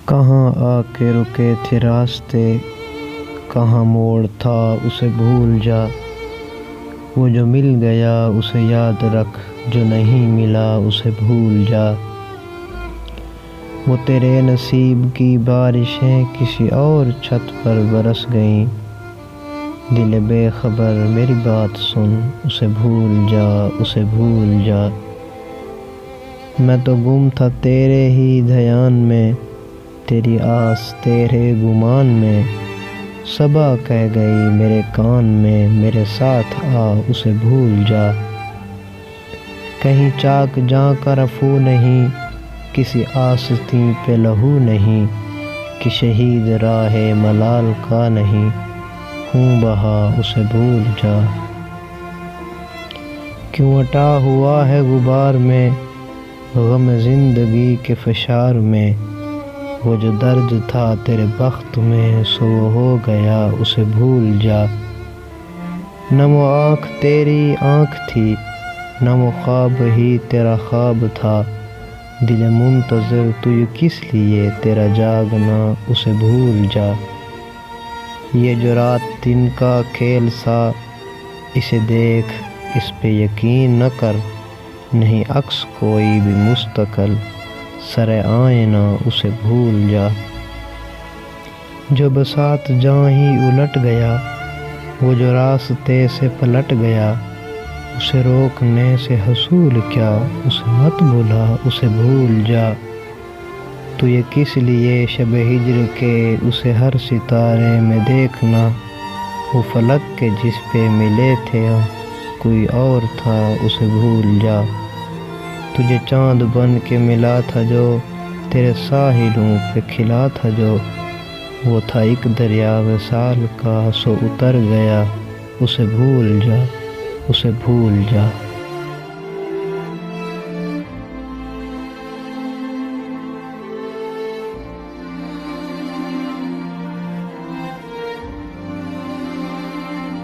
کہاں آ کے رکے تھے راستے، کہاں موڑ تھا اسے بھول جا۔ وہ جو مل گیا اسے یاد رکھ، جو نہیں ملا اسے بھول جا۔ وہ تیرے نصیب کی بارشیں کسی اور چھت پر برس گئیں، دل بے خبر میری بات سن، اسے بھول جا، اسے بھول جا۔ میں تو گم تھا تیرے ہی دھیان میں، تیری آس تیرے گمان میں، صبا کہہ گئی میرے کان میں، میرے ساتھ آ اسے بھول جا۔ کہیں چاک جاں کا رفو نہیں، کسی آستین پہ لہو نہیں، کہ شہید راہ ملال کا نہیں، خوں بہا اسے بھول جا۔ کیوں اٹا ہوا ہے غبار میں، غم زندگی کے فشار میں، وہ جو درد تھا تیرے بخت میں، سو وہ ہو گیا اسے بھول جا۔ نہ وہ آنکھ تیری آنکھ تھی، نہ وہ خواب ہی تیرا خواب تھا، دل منتظر تو یہ کس لیے، تیرا جاگنا اسے بھول جا۔ یہ جو رات دن کا کھیل سا، اسے دیکھ اس پہ یقین نہ کر، نہیں عکس کوئی بھی مستقل، سر آئینہ اسے بھول جا۔ جو بساط جاں ہی الٹ گیا، وہ جو راستے سے پلٹ گیا، اسے روکنے سے حصول کیا، اسے مت بھلا اسے بھول جا۔ تو یہ کس لیے شب ہجر کے اسے ہر ستارے میں دیکھنا، وہ فلک کے جس پہ ملے تھے کوئی اور تھا اسے بھول جا۔ تجھے چاند بن کے ملا تھا جو، تیرے ساحلوں پہ کھلا تھا جو، وہ تھا ایک دریا وصال کا، سو اتر گیا اسے بھول جا، اسے بھول جا۔